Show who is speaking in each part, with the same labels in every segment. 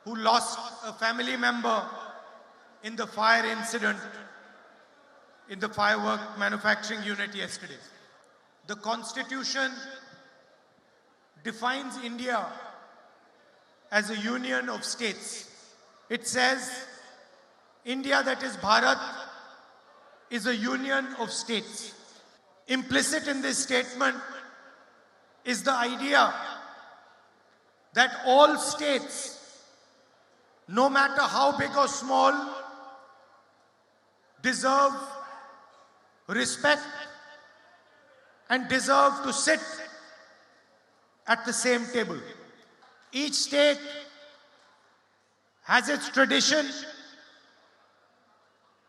Speaker 1: who lost a family member in the fire incident in the firework manufacturing unit yesterday. The Constitution defines India as a union of states. It says India, that is Bharat, is a union of states. Implicit in this statement is the idea that all states, no matter how big or small, deserve respect and deserve to sit at the same table. Each state has its tradition,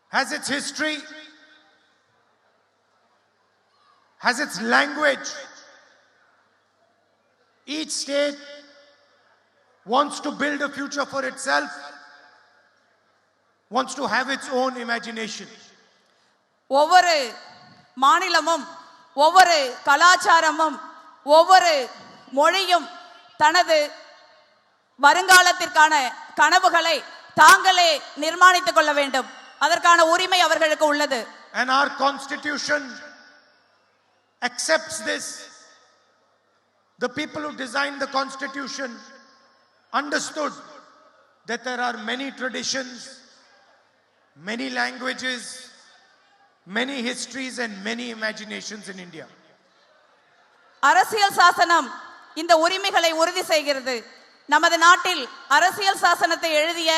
Speaker 1: has its history, has its language. Each state wants to build a future for itself, wants to have its own imagination.
Speaker 2: ஒவ்வொரு மாநிலமும் ஒவ்வொரு கலாச்சாரமும் ஒவ்வொரு மொழியும் தனது வருங்காலத்திற்கான கனவுகளை தாங்களே நிர்மாணித்துக் கொள்ள வேண்டும். அதற்கான உரிமை அவர்களுக்கு உள்ளது.
Speaker 1: And our constitution accepts this. The people who designed the constitution understood that there are many traditions, many languages, many histories and many imaginations in India.
Speaker 2: அரசியல் சாசனம் இந்த உரிமைகளை உறுதி செய்கிறது. நமது நாட்டில் அரசியல் சாசனத்தை எழுதிய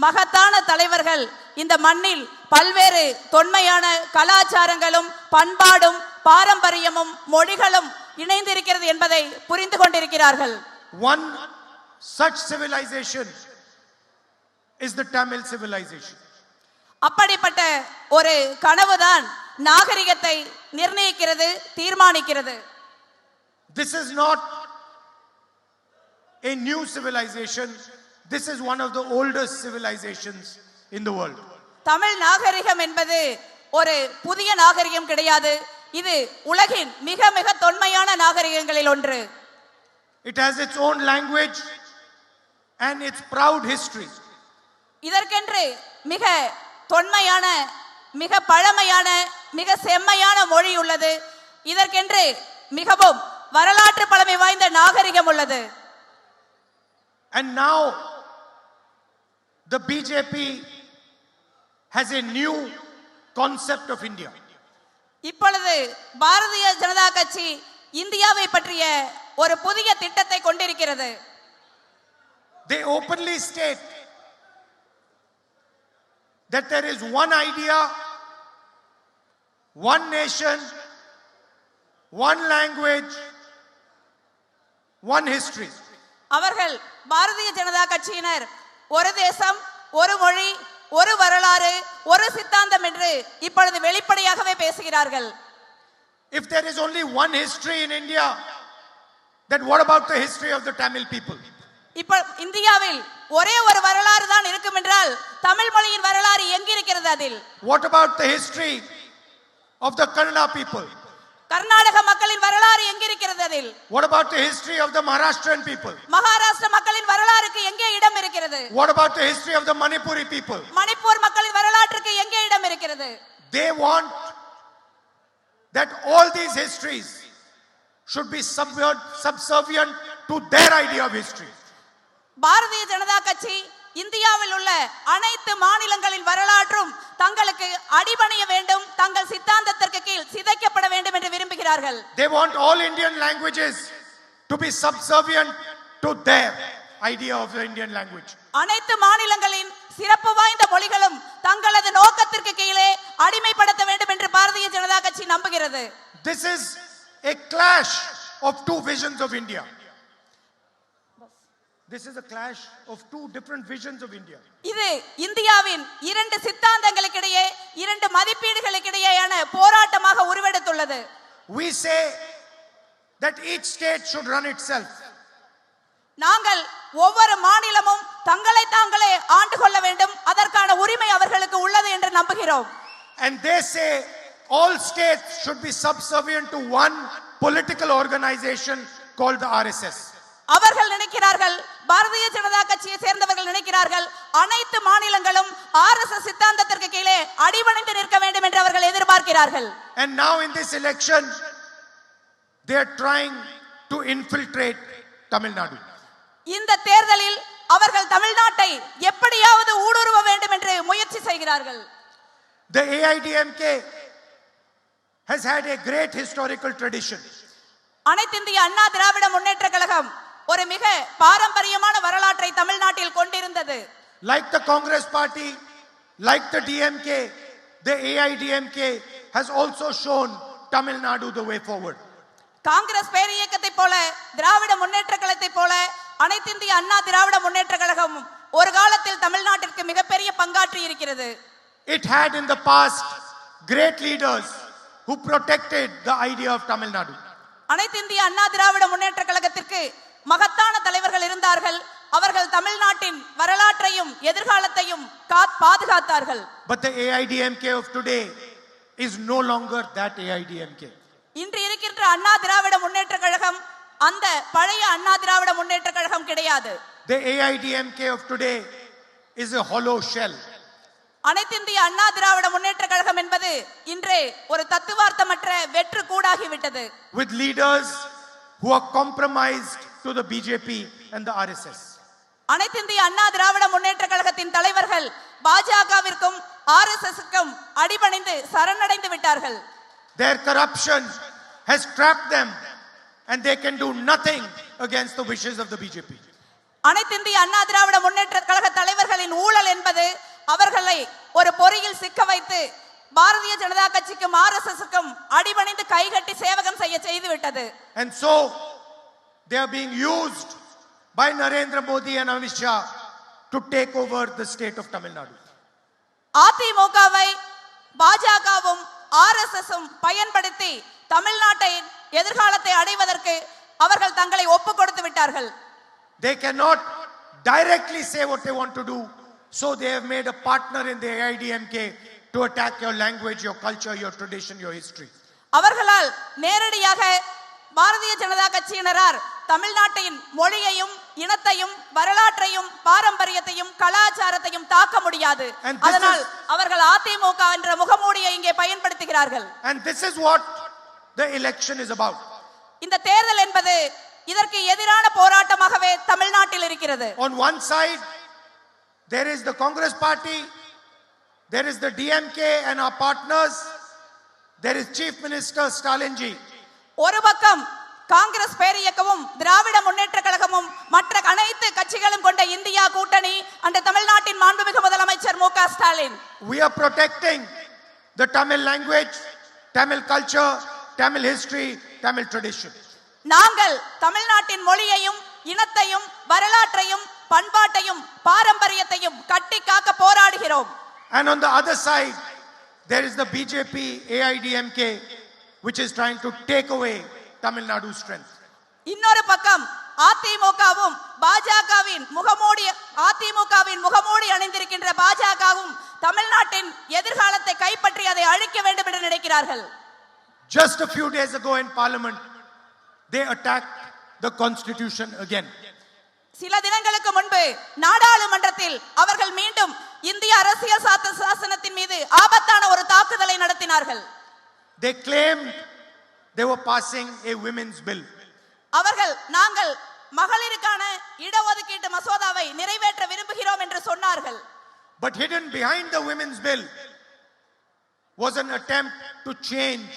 Speaker 2: மகத்தான தலைவர்கள் இந்த மண்ணில் பல்வேறு தொன்மையான கலாச்சாரங்களும் பண்பாடும் பாரம்பரியமும் மொழிகளும் இணைந்திருக்கிறது என்பதை புரிந்து கொண்டிருக்கிறார்கள்.
Speaker 1: One such civilization is the Tamil civilization.
Speaker 2: அப்படிப்பட்ட ஒரு கனவுதான் நாகரிகத்தை நிர்ணயிக்கிறது, தீர்மானிக்கிறது.
Speaker 1: This is not a new civilization. This is one of the oldest civilizations in the world.
Speaker 2: Tamil நாகரிகம் என்பது ஒரு புதிய நாகரிகம் கிடையாது. இது உலகின் மிக மிக தொன்மையான நாகரிகங்களில் ஒன்று.
Speaker 1: It has its own language and its proud history.
Speaker 2: இதற்கென்று மிக தொன்மையான, மிக பழமையான, மிக செம்மையான மொழி உள்ளது. இதற்கென்று மிகவும் வரலாற்று பழமை வாய்ந்த நாகரிகம் உள்ளது.
Speaker 1: And now the BJP has a new concept of India.
Speaker 2: இப்பொழுது பாரதிய ஜனதா கட்சி இந்தியாவை பற்றிய ஒரு புதிய திட்டத்தை கொண்டிருக்கிறது.
Speaker 1: They openly state that there is one idea, one nation, one language, one history.
Speaker 2: அவர்கள் பாரதிய ஜனதா கட்சியினர் ஒரு தேசம், ஒரு மொழி, ஒரு வரலாறு, ஒரு சித்தாந்தம் என்று இப்பொழுது வெளிப்படையாகவே பேசுகிறார்கள்.
Speaker 1: If there is only one history in India, then what about the history of the Tamil people?
Speaker 2: இப்போ இந்தியாவில் ஒரே ஒரு வரலாறு தான் இருக்கும் என்றால் தமிழ் மொழியின் வரலாறு எங்க இருக்கிறது அதில்?
Speaker 1: What about the history of the Kannada people?
Speaker 2: Karnataka மக்களின் வரலாறு எங்க இருக்கிறது அதில்?
Speaker 1: What about the history of the Maharashtrian people?
Speaker 2: Maharashtra மக்களின் வரலாறுக்கு எங்கே இடம் இருக்கிறது?
Speaker 1: What about the history of the Manipuri people?
Speaker 2: Manipur மக்களின் வரலாற்றுக்கு எங்கே இடம் இருக்கிறது?
Speaker 1: They want that all these histories should be subservient to their idea of history.
Speaker 2: Bharatiya Janata கட்சி இந்தியாவில் உள்ள அனைத்து மாநிலங்களின் வரலாற்றும் தங்களுக்கு அடிபணிய வேண்டும், தங்கள் சித்தாந்தத்திற்கு கீழ் சிதைக்கப்பட வேண்டும் என்று விரும்புகிறார்கள்.
Speaker 1: They want all Indian languages to be subservient to their idea of the Indian language.
Speaker 2: அனைத்து மாநிலங்களின் சிறப்பு வாய்ந்த மொழிகளும் தங்களது நோக்கத்திற்கு கீழே அடிமைப்படுத்த வேண்டும் என்று பாரதிய ஜனதா கட்சி நம்புகிறது.
Speaker 1: This is a clash of two visions of India. This is a clash of two different visions of India.
Speaker 2: இது இந்தியாவின் இரண்டு சித்தாந்தங்களுக்கிடையே, இரண்டு மதிப்பீடுகளுக்கிடையேயான போராட்டமாக உருவெடுத்துள்ளது.
Speaker 1: We say that each state should run itself.
Speaker 2: நாங்கள் ஒவ்வொரு மாநிலமும் தங்களை தாங்களே ஆண்டு கொள்ள வேண்டும், அதற்கான உரிமை அவர்களுக்கு உள்ளது என்று நம்புகிறோம்.
Speaker 1: And they say all states should be subservient to one political organization called the RSS.
Speaker 2: அவர்கள் நினைக்கிறார்கள், பாரதிய ஜனதா கட்சியை சேர்ந்தவர்கள் நினைக்கிறார்கள், எதிர்பார்க்கிறார்கள். அனைத்து மாநிலங்களும் RSS சித்தாந்தத்திற்கு கீழே அடிபணிந்து நிற்க வேண்டும் என்று அவர்கள் எதிர்பார்க்கிறார்கள்.
Speaker 1: And now in this election, they are trying to infiltrate Tamil Nadu.
Speaker 2: இந்த தேர்தலில் அவர்கள் தமிழ்நாட்டை எப்படியாவது ஊடுருவ வேண்டும் என்று முயற்சி செய்கிறார்கள்.
Speaker 1: The AIDMK has had a great historical tradition.
Speaker 2: அனைத்திந்திய அண்ணா திராவிட முன்னேற்ற கழகம் ஒரு மிக பாரம்பரியமான வரலாற்றை தமிழ்நாட்டில் கொண்டிருந்தது.
Speaker 1: Like the Congress party, like the DMK, the AIDMK has also shown Tamil Nadu the way forward.
Speaker 2: Congress பேரியக்கத்தை போல திராவிட முன்னேற்ற கழகத்தை போல அனைத்திந்திய அண்ணா திராவிட முன்னேற்ற கழகம் ஒரு காலத்தில் தமிழ்நாட்டிற்கு மிகப்பெரிய பங்காற்றி இருக்கிறது.
Speaker 1: It had in the past great leaders who protected the idea of Tamil Nadu.
Speaker 2: அனைத்திந்திய அண்ணா திராவிட முன்னேற்ற கழகத்திற்கு மகத்தான தலைவர்கள் இருந்தார்கள். அவர்கள் தமிழ்நாட்டின் வரலாற்றையும் எதிர்காலத்தையும் பாதுகாத்தார்கள்.
Speaker 1: But the AIDMK of today is no longer that AIDMK.
Speaker 2: இன்று இருக்கின்ற அண்ணா திராவிட முன்னேற்ற கழகம் அந்த பழைய அண்ணா திராவிட முன்னேற்ற கழகம் கிடையாது.
Speaker 1: The AIDMK of today is a hollow shell.
Speaker 2: அனைத்திந்திய அண்ணா திராவிட முன்னேற்ற கழகம் என்பது இன்று ஒரு தத்துவார்த்தமற்ற வெற்று கூடாகி விட்டது.
Speaker 1: With leaders who are compromised to the BJP and the RSS.
Speaker 2: அனைத்திந்திய அண்ணா திராவிட முன்னேற்ற கழகத்தின் தலைவர்கள் பாஜகவிற்கும் RSSக்கும் அடிபணிந்து சரணடைந்து விட்டார்கள்.
Speaker 1: Their corruption has trapped them and they can do nothing against the wishes of the BJP.
Speaker 2: அனைத்திந்திய அண்ணா திராவிட முன்னேற்ற கழக தலைவர்களின் ஊழல் என்பது அவர்களை ஒரு பொறியில் சிக்க வைத்து பாரதிய ஜனதா கட்சிக்கும் RSSக்கும் அடிபணிந்து கைகட்டி சேவகம் செய்து விட்டது.
Speaker 1: And so they are being used by Narendra Modi and Amit Shah to take over the state of Tamil Nadu.
Speaker 2: அதிமுகவை பாஜகவும் RSSம் பயன்படுத்தி தமிழ்நாட்டை எதிர்காலத்தை அடைவதற்கு அவர்கள் தங்களை ஒப்புக் கொடுத்து விட்டார்கள்.
Speaker 1: They cannot directly say what they want to do, so they have made a partner in the AIDMK to attack your language, your culture, your tradition, your history.
Speaker 2: அவர்களால் நேரடியாக பாரதிய ஜனதா கட்சியினரார் தமிழ்நாட்டின் மொழியையும் இனத்தையும் வரலாற்றையும் பாரம்பரியத்தையும் கலாச்சாரத்தையும் தாக்க முடியாது. அதனால் அவர்கள் அதிமுக என்ற முகமூடியை இங்கே பயன்படுத்துகிறார்கள்.
Speaker 1: And this is what the election is about.
Speaker 2: இந்த தேர்தல் என்பது இதற்கு எதிரான போராட்டமாகவே தமிழ்நாட்டில் இருக்கிறது.
Speaker 1: On one side there is the Congress party, there is the DMK and our partners, there is Chief Minister Stalinji.
Speaker 2: ஒரு பக்கம் காங்கிரஸ் பேரியக்கமும் திராவிட முன்னேற்ற கழகமும் மற்ற அனைத்து கட்சிகளும் கொண்ட இந்தியா கூட்டணி அந்த தமிழ்நாட்டின் மாண்புமிகு முதலமைச்சர் மு க Stalin.
Speaker 1: We are protecting the Tamil language, Tamil culture, Tamil history, Tamil tradition.
Speaker 2: நாங்கள் தமிழ்நாட்டின் மொழியையும் இனத்தையும் வரலாற்றையும் பண்பாட்டையும் பாரம்பரியத்தையும் கட்டி காக்க போராடுகிறோம்.
Speaker 1: And on the other side there is the BJP AIDMK which is trying to take away Tamil Nadu's strength.
Speaker 2: இன்னொரு பக்கம் அதிமுகவும் பாஜகவின் முகமூடி அணிந்திருக்கின்ற பாஜகவும் தமிழ்நாட்டின் எதிர்காலத்தை கைப்பற்றி அதை அழிக்க வேண்டும் என்று நினைக்கிறார்கள்.
Speaker 1: Just a few days ago in Parliament they attacked the constitution again.
Speaker 2: சில தினங்களுக்கு முன்பு நாடாளுமன்றத்தில் அவர்கள் மீண்டும் இந்திய அரசியல் சாசனத்தின் மீது ஆபத்தான ஒரு தாக்குதலை நடத்தினார்கள்.
Speaker 1: They claimed they were passing a women's bill.
Speaker 2: அவர்கள் நாங்கள் மகளிருக்கான இடஒதுக்கீட்டு மசோதாவை நிறைவேற்ற விரும்புகிறோம் என்று சொன்னார்கள்.
Speaker 1: But hidden behind the women's bill was an attempt to change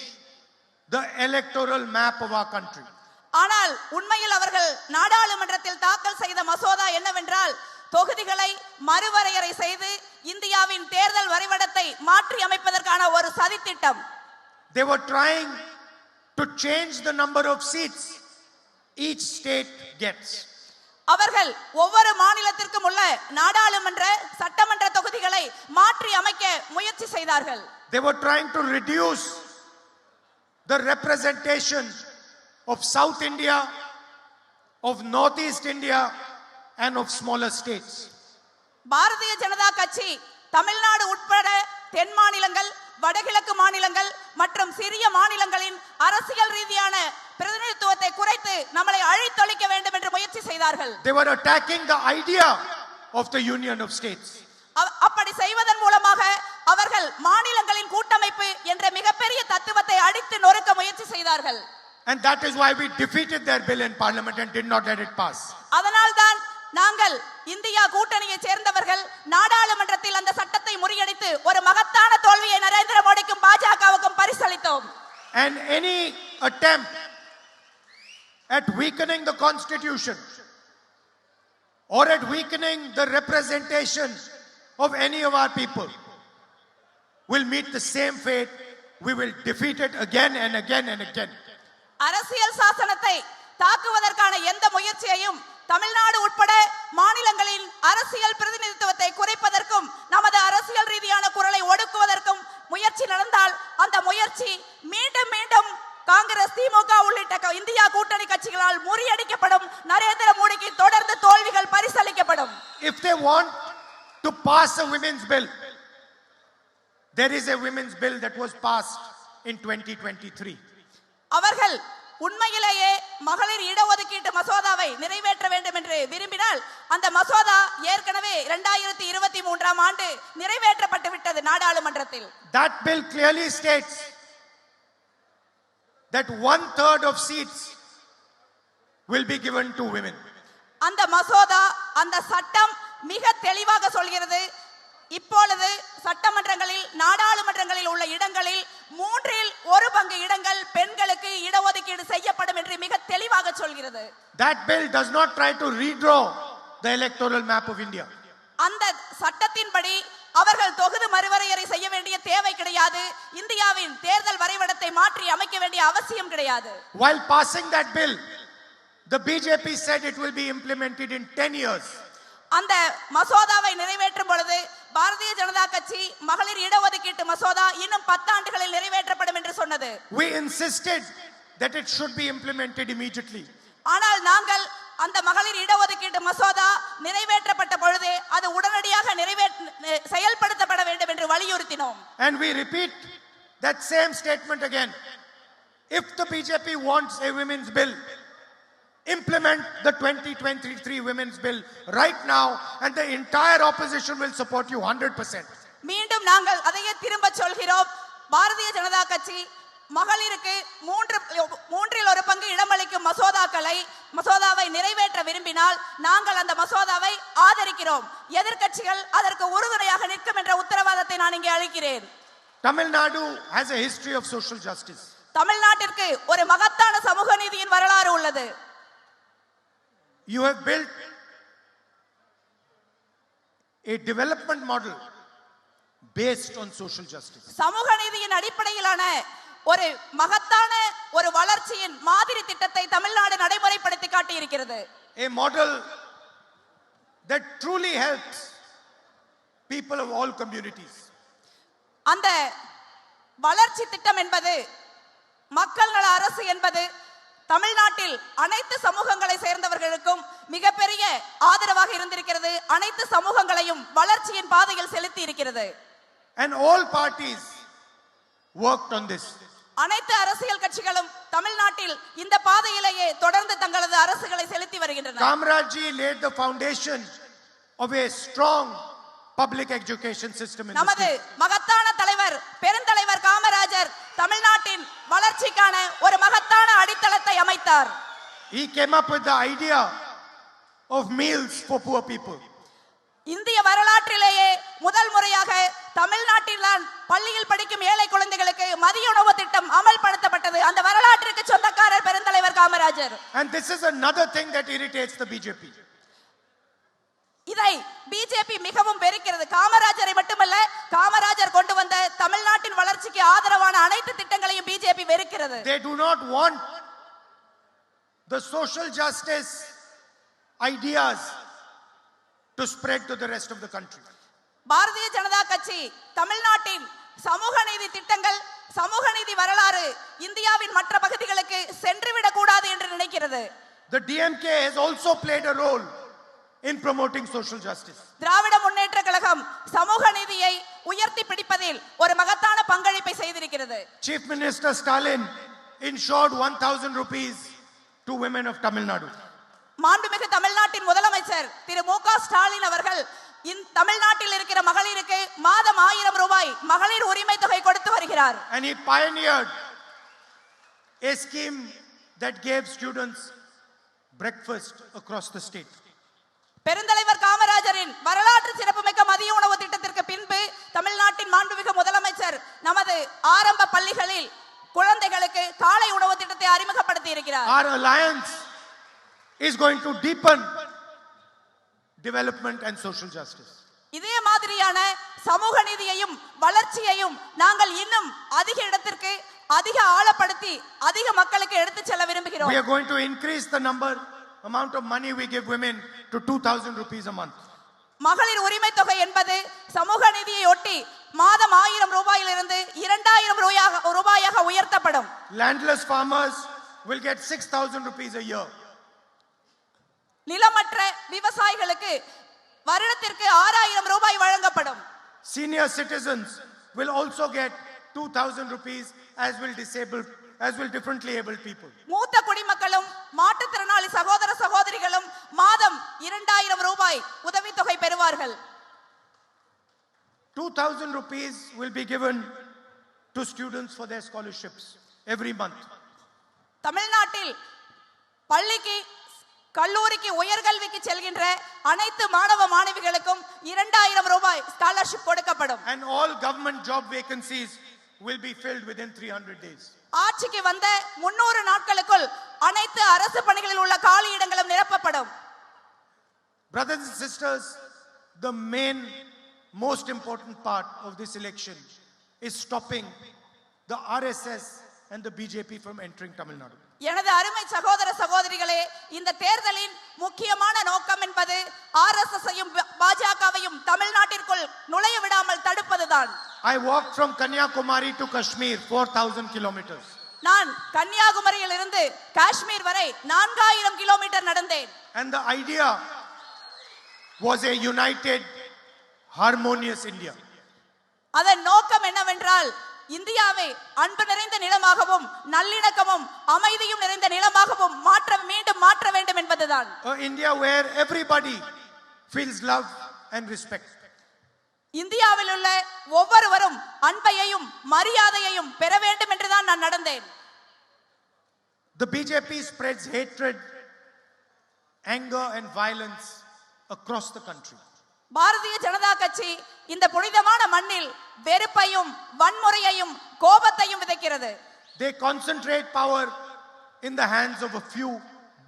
Speaker 1: the electoral map of our country.
Speaker 2: ஆனால் உண்மையில் அவர்கள் நாடாளுமன்றத்தில் தாக்கல் செய்த மசோதா என்னவென்றால் தொகுதிகளை மறுவரையறை செய்து இந்தியாவின் தேர்தல் வரைபடத்தை மாற்றி அமைப்பதற்கான ஒரு சதித்திட்டம்.
Speaker 1: They were trying to change the number of seats each state gets.
Speaker 2: அவர்கள் ஒவ்வொரு மாநிலத்திற்கும் உள்ள நாடாளுமன்ற சட்டமன்ற தொகுதிகளை மாற்றி அமைக்க முயற்சி செய்தார்கள்.
Speaker 1: They were trying to reduce the representation of South India, of Northeast India and of smaller states.
Speaker 2: Bharatiya Janata கட்சி தமிழ்நாடு உட்பட தென் மாநிலங்கள் வடகிழக்கு மாநிலங்கள் மற்றும் சிறிய மாநிலங்களின் அரசியல் ரீதியான பிரதிநிதித்துவத்தை குறைத்து நம்மளை அழித்தொழிக்க வேண்டும் என்று முயற்சி செய்தார்கள்.
Speaker 1: They were attacking the idea of the Union of States.
Speaker 2: அப்படி செய்வதன் மூலமாக அவர்கள் மாநிலங்களின் கூட்டமைப்பு என்ற மிகப்பெரிய தத்துவத்தை அடித்து நொறுக்க முயற்சி செய்தார்கள்.
Speaker 1: And that is why we defeated their bill in parliament and did not let it pass.
Speaker 2: அதனால்தான் நாங்கள் இந்தியா கூட்டணியை சேர்ந்தவர்கள் நாடாளுமன்றத்தில் அந்த சட்டத்தை முறியடித்து ஒரு மகத்தான தோல்வியை நரேந்திர மோடிக்கும் பாஜகவுக்கும் பரிசளித்தோம்.
Speaker 1: And any attempt at weakening the constitution or at weakening the representation of any of our people will meet the same fate. We will defeat it again and again and again.
Speaker 2: அரசியல் சாசனத்தை தாக்குவதற்கான எந்த முயற்சியையும் தமிழ்நாடு உட்பட மாநிலங்களின் அரசியல் பிரதிநிதித்துவத்தை குறைப்பதற்கும் நமது அரசியல் ரீதியான குரலை ஒடுக்குவதற்கும் முயற்சி நடந்தால் அந்த முயற்சி மீண்டும் மீண்டும் காங்கிரஸ், திமுக உள்ளிட்ட இந்தியா கூட்டணி கட்சிகளால் முறியடிக்கப்படும். நரேந்திர மோடிக்கு தொடர்ந்து தோல்விகள் பரிசளிக்கப்படும்.
Speaker 1: If they want to pass a women's bill, there is a women's bill that was passed in 2023.
Speaker 2: அவர்கள் உண்மையிலேயே மகளிர் இடஒதுக்கீட்டு மசோதாவை நிறைவேற்ற வேண்டும் என்று விரும்பினால் அந்த மசோதா ஏற்கனவே 2023ஆம் ஆண்டு நிறைவேற்றப்பட்டு விட்டது நாடாளுமன்றத்தில்.
Speaker 1: That bill clearly states that 1/3 of seats will be given to women.
Speaker 2: அந்த மசோதா, அந்த சட்டம் மிக தெளிவாக சொல்கிறது, இப்பொழுது சட்டமன்றங்களில் நாடாளுமன்றங்களில் உள்ள இடங்களில் 1/3 இடங்கள் பெண்களுக்கு இடஒதுக்கீடு செய்யப்படும் என்று மிக தெளிவாக சொல்கிறது.
Speaker 1: That bill does not try to redraw the electoral map of India.
Speaker 2: அந்த சட்டத்தின்படி அவர்கள் தொகுதி மறுவரையறை செய்ய வேண்டிய தேவை கிடையாது. இந்தியாவின் தேர்தல் வரைபடத்தை மாற்றி அமைக்க வேண்டிய அவசியம் கிடையாது.
Speaker 1: While passing that bill, the BJP said it will be implemented in 10 years.
Speaker 2: அந்த மசோதாவை நிறைவேற்றும் பொழுது பாரதிய ஜனதா கட்சி மகளிர் இடஒதுக்கீட்டு மசோதா இன்னும் 10 ஆண்டுகளில் நிறைவேற்றப்படும் என்று சொன்னது.
Speaker 1: We insisted that it should be implemented immediately.
Speaker 2: ஆனால் நாங்கள் அந்த மகளிர் இடஒதுக்கீட்டு மசோதா நிறைவேற்றப்பட்ட பொழுது அது உடனடியாக செயல்படுத்தப்பட வேண்டும் என்று வலியுறுத்தினோம்.
Speaker 1: And we repeat that same statement again. If the BJP wants a women's bill, implement the 2023 women's bill right now and the entire opposition will support you 100%.
Speaker 2: மீண்டும் நாங்கள் அதையே திரும்ப சொல்கிறோம். பாரதிய ஜனதா கட்சி மகளிருக்கு 1/3 இடமளிக்கும் மசோதாவை நிறைவேற்ற விரும்பினால் நாங்கள் அந்த மசோதாவை ஆதரிக்கிறோம். எதிர்க்கட்சிகள் அதற்கு உறுதுணையாக நிற்கும் என்ற உத்தரவாதத்தை நான் இங்கே அளிக்கிறேன்.
Speaker 1: Tamil Nadu has a history of social justice.
Speaker 2: தமிழ்நாட்டிற்கு ஒரு மகத்தான சமூக நீதியின் வரலாறு உள்ளது.
Speaker 1: You have built a development model based on social justice.
Speaker 2: சமூக நீதியின் அடிப்படையிலான ஒரு மகத்தான ஒரு வளர்ச்சியின் மாதிரி திட்டத்தை தமிழ்நாடு நடைமுறைப்படுத்தி காட்டி இருக்கிறது.
Speaker 1: A model that truly helps people of all communities.
Speaker 2: அந்த வளர்ச்சி திட்டம் என்பது மக்கள் நல அரசு என்பது தமிழ்நாட்டில் அனைத்து சமூகங்களை சேர்ந்தவர்களுக்கும் மிகப்பெரிய ஆதரவாக இருந்திருக்கிறது. அனைத்து சமூகங்களையும் வளர்ச்சியின் பாதையில் செலுத்தி இருக்கிறது.
Speaker 1: And all parties worked on this.
Speaker 2: அனைத்து அரசியல் கட்சிகளும் தமிழ்நாட்டில் இந்த பாதையிலேயே தொடர்ந்து தங்களது அரசுகளை செலுத்தி வருகின்றன.
Speaker 1: Kamarajji laid the foundation of a strong public education system in
Speaker 2: நமது மகத்தான தலைவர் பெருந்தலைவர் காமராஜர் தமிழ்நாட்டின் வளர்ச்சிக்கான ஒரு மகத்தான அடித்தளத்தை அமைத்தார்.
Speaker 1: He came up with the idea of meals for poor people.
Speaker 2: இந்திய வரலாற்றிலேயே முதல் முறையாக தமிழ்நாட்டில் பள்ளியில் படிக்கும் ஏழை குழந்தைகளுக்கு மதிய உணவு திட்டம் அமல்படுத்தப்பட்டது. அந்த வரலாற்றுக்கு சொந்தக்காரர் பெருந்தலைவர் Kamarajar.
Speaker 1: And this is another thing that irritates the BJP.
Speaker 2: இதை பிஜேபி மிகவும் வெறுக்கிறது. காமராஜரை மட்டுமல்ல, காமராஜர் கொண்டு வந்த தமிழ்நாட்டின் வளர்ச்சிக்கு ஆதரவான அனைத்து திட்டங்களையும் BJP வெறுக்கிறது.
Speaker 1: They do not want the social justice ideas to spread to the rest of the country.
Speaker 2: Bharatiya Janata கட்சி தமிழ்நாட்டின் சமூக நீதி திட்டங்கள், சமூக நீதி வரலாறு இந்தியாவின் மற்ற பகுதிகளுக்கு சென்றுவிடக் கூடாது என்று நினைக்கிறது.
Speaker 1: The DMK has also played a role in promoting social justice.
Speaker 2: Dravida Munnetra Kazhagam சமூக நீதியை உயர்த்தி பிடிப்பதில் ஒரு மகத்தான பங்களிப்பை செய்திருக்கிறது.
Speaker 1: Chief Minister Stalin insured 1000 rupees to women of Tamil Nadu.
Speaker 2: மாண்புமிகு தமிழ்நாட்டின் முதலமைச்சர் திரு மு க ஸ்டாலின் அவர்கள் தமிழ்நாட்டில் இருக்கிற மகளிருக்கு மாதம் 1000 ரூபாய் மகளிர் உரிமை தொகை கொடுத்து வருகிறார்.
Speaker 1: And he pioneered a scheme that gave students breakfast across the state.
Speaker 2: பெருந்தலைவர் காமராஜரின் வரலாற்று சிறப்புமிக்க மதிய உணவு திட்டத்திற்கு பின்பு தமிழ்நாட்டின் மாண்புமிகு முதலமைச்சர் நமது ஆரம்ப பள்ளிகளில் குழந்தைகளுக்கு காலை உணவு திட்டத்தை அறிமுகப்படுத்தி இருக்கிறார்.
Speaker 1: Our alliance is going to deepen development and social justice.
Speaker 2: இதே மாதிரியான சமூக நீதியையும் வளர்ச்சியையும் நாங்கள் இன்னும் அதிக இடத்திற்கு அதிக ஆழப்படுத்தி அதிக மக்களுக்கு எடுத்து செல்ல விரும்புகிறோம்.
Speaker 1: We are going to increase the amount of money we give women to 2000 rupees a month.
Speaker 2: மகளிர் உரிமை தொகை என்பது சமூக நீதியை ஒட்டி மாதம் 1000 ரூபாயிலிருந்து 2000 ரூபாயாக உயர்த்தப்படும்.
Speaker 1: Landless farmers will get 6000 rupees a year.
Speaker 2: நிலமற்ற விவசாயிகளுக்கு வருடத்திற்கு 6000 ரூபாய் வழங்கப்படும்.
Speaker 1: Senior citizens will also get 2000 rupees as will differently abled people.
Speaker 2: மூத்த குடிமக்களும் மாற்றுத்திறனாளி சகோதர சகோதரிகளும் மாதம் 2000 ரூபாய் உதவித்தொகை பெறுவார்கள்.
Speaker 1: 2000 rupees will be given to students for their scholarships every month.
Speaker 2: தமிழ்நாட்டில் பள்ளிக்கு கல்லூரிக்கு உயர்கல்விக்கு செல்கின்ற அனைத்து மாணவ மாணவிகளுக்கும் 2000 ரூபாய் ஸ்காலர்ஷிப் கொடுக்கப்படும்.
Speaker 1: And all government job vacancies will be filled within 300 days.
Speaker 2: ஆட்சிக்கு வந்த 300 நாட்களுக்குள் அனைத்து அரசு பணிகளில் உள்ள காலி இடங்களும் நிரப்பப்படும்.
Speaker 1: Brothers and sisters, the most important part of this election is stopping the RSS and the BJP from entering Tamil Nadu.
Speaker 2: எனது அருமை சகோதர சகோதரிகளே, இந்த தேர்தலின் முக்கியமான நோக்கம் என்பது ஆர்எஸ்எஸ்ஸையும் பாஜகவையும் தமிழ்நாட்டிற்குள் நுழைய விடாமல் தடுப்பதுதான்.
Speaker 1: I walked from Kanyakumari to Kashmir 4000 kilometers.
Speaker 2: நான் கன்னியாகுமரியில் இருந்து காஷ்மீர் வரை 4000 கிலோமீட்டர் நடந்தேன்.
Speaker 1: And the idea was a united, harmonious India.
Speaker 2: அதன் நோக்கம் என்னவென்றால் இந்தியாவை அன்பு நிறைந்த நிலமாகவும் நல்லிணக்கமும் அமைதியும் நிறைந்த நிலமாகவும் மாற்ற வேண்டும் என்பதுதான்.
Speaker 1: India where everybody feels love and respect.
Speaker 2: இந்தியாவில் உள்ள ஒவ்வொருவரும் அன்பையும் மரியாதையையும் பெற வேண்டும் என்றுதான் நான் நடந்தேன்.
Speaker 1: The BJP spreads hatred, anger and violence across the country.
Speaker 2: Bharatiya Janata கட்சி இந்த புனிதமான மண்ணில் வெறுப்பையும் வன்முறையையும் கோபத்தையும் விதைக்கிறது.
Speaker 1: They concentrate power in the hands of a few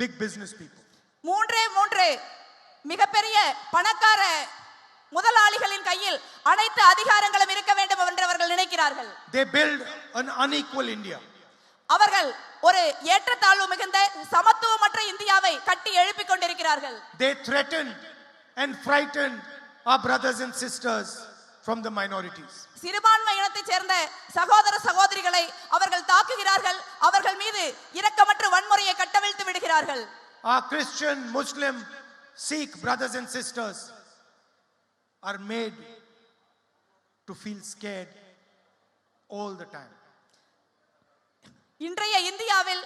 Speaker 1: big business people.
Speaker 2: மூன்று மிகப்பெரிய பணக்கார முதலாளிகளின் கையில் அனைத்து அதிகாரங்களும் இருக்க வேண்டும் என்று அவர்கள் நினைக்கிறார்கள்.
Speaker 1: They build an unequal India.
Speaker 2: அவர்கள் ஒரு ஏற்றத்தாழ்வு மிகுந்த சமத்துவமற்ற இந்தியாவை கட்டி எழுப்பிக் கொண்டிருக்கிறார்கள்.
Speaker 1: They threaten and frighten our brothers and sisters from the minorities.
Speaker 2: சிறுபான்மை இனத்தைச் சேர்ந்த சகோதர சகோதரிகளை அவர்கள் தாக்குகிறார்கள். அவர்கள் மீது இரக்கமற்ற வன்முறையை கட்டவிழ்த்து விடுகிறார்கள்.
Speaker 1: Our Christian, Muslim, Sikh brothers and sisters are made to feel scared all the time.
Speaker 2: இன்றைய இந்தியாவில்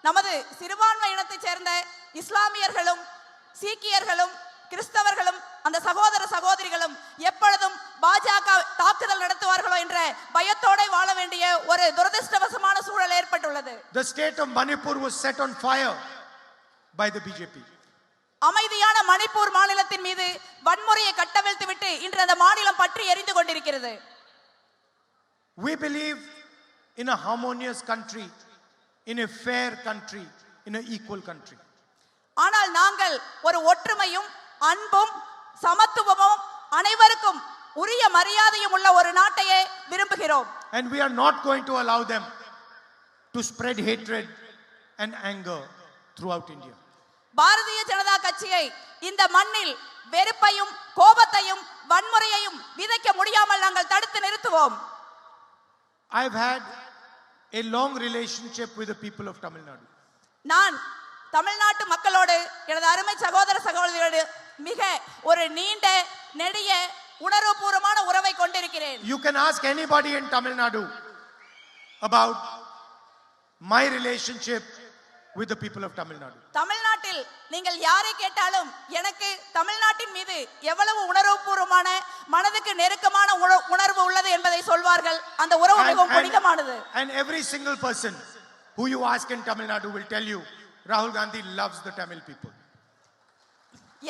Speaker 2: நமது சிறுபான்மை இனத்தைச் சேர்ந்த இஸ்லாமியர்களும் சீக்கியர்களும் கிறிஸ்தவர்களும் அந்த சகோதர சகோதரிகளும் எப்பொழுதும் பாஜக தாக்குதல் நடத்துவார்களோ என்ற பயத்தோட வாழ வேண்டிய ஒரு துரதிர்ஷ்டவசமான சூழல் ஏற்பட்டுள்ளது.
Speaker 1: The state of Manipur was set on fire by the BJP.
Speaker 2: அமைதியான மணிப்பூர் மாநிலத்தின் மீது வன்முறையை கட்டவிழ்த்து விட்டு இன்று அந்த மாநிலம் பற்றி எரிந்து கொண்டிருக்கிறது.
Speaker 1: We believe in a harmonious country, in a fair country, in an equal country.
Speaker 2: ஆனால் நாங்கள் ஒரு ஒற்றுமையும் அன்பும் சமத்துவமும் அனைவருக்கும் உரிய மரியாதையும் உள்ள ஒரு நாட்டையே விரும்புகிறோம்.
Speaker 1: And we are not going to allow them to spread hatred and anger throughout India.
Speaker 2: Bharatiya Janata கட்சியை இந்த மண்ணில் வெறுப்பையும் கோபத்தையும் வன்முறையையும் விதைக்க முடியாமல் நாங்கள் தடுத்து நிறுத்துவோம்.
Speaker 1: I've had a long relationship with the people of Tamil Nadu.
Speaker 2: நான் தமிழ்நாட்டு மக்களோடு எனது அருமை சகோதர சகோதரிகளோடு மிக ஒரு நீண்ட நெடிய உணர்வுபூர்வமான உறவை கொண்டிருக்கிறேன்.
Speaker 1: You can ask anybody in Tamil Nadu about my relationship with the people of Tamil Nadu.
Speaker 2: தமிழ்நாட்டில் தமிழ்நாட்டில் நீங்கள் யாரை கேட்டாலும் எனக்கு தமிழ்நாட்டின் மீது எவ்வளவு உணர்வுபூர்வமான மனதுக்கு நெருக்கமான உணர்வு உள்ளது என்பதை சொல்வார்கள். அந்த உறவு மிகவும் புனிதமானது.
Speaker 1: And every single person who you ask in Tamil Nadu will tell you Rahul Gandhi loves the Tamil people.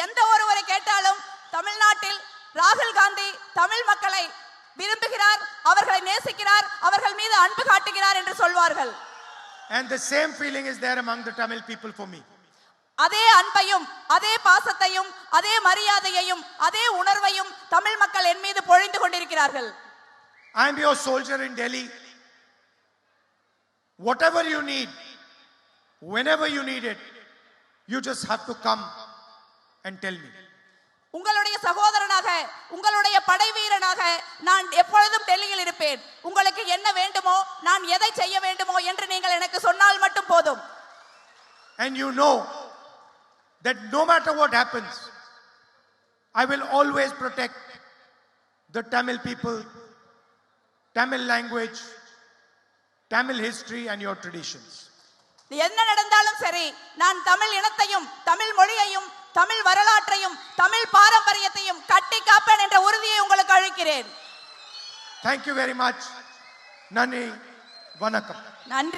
Speaker 2: எந்த ஒருவரை கேட்டாலும் தமிழ்நாட்டில் ராகுல் காந்தி தமிழ் மக்களை விரும்புகிறார், அவர்களை நேசிக்கிறார், அவர்கள் மீது அன்பு காட்டுகிறார் என்று சொல்வார்கள்.
Speaker 1: And the same feeling is there among the Tamil people for me.
Speaker 2: அதே அன்பையும் அதே பாசத்தையும் அதே மரியாதையையும் அதே உணர்வையும் தமிழ் மக்கள் என் மீது பொழிந்து கொண்டிருக்கிறார்கள்.
Speaker 1: I am your soldier in Delhi. Whatever you need, whenever you need it, you just have to come and tell me.
Speaker 2: உங்களுடைய சகோதரனாக, உங்களுடைய படை வீரனாக நான் எப்பொழுதும் டெல்லியில் இருப்பேன். உங்களுக்கு என்ன வேண்டுமோ, நான் எதை செய்ய வேண்டுமோ என்று நீங்கள் எனக்கு சொன்னால் மட்டும் போதும்.
Speaker 1: And you know that no matter what happens, I will always protect the Tamil people, Tamil language, Tamil history and your traditions.
Speaker 2: என்ன நடந்தாலும் சரி, நான் தமிழ் இனத்தையும் தமிழ் மொழியையும் தமிழ் வரலாற்றையும் தமிழ் பாரம்பரியத்தையும் கட்டி காப்பேன் என்ற உறுதியை உங்களுக்கு அளிக்கிறேன்.
Speaker 1: Thank you very much. Nani Vanakkam.
Speaker 2: நன்றி.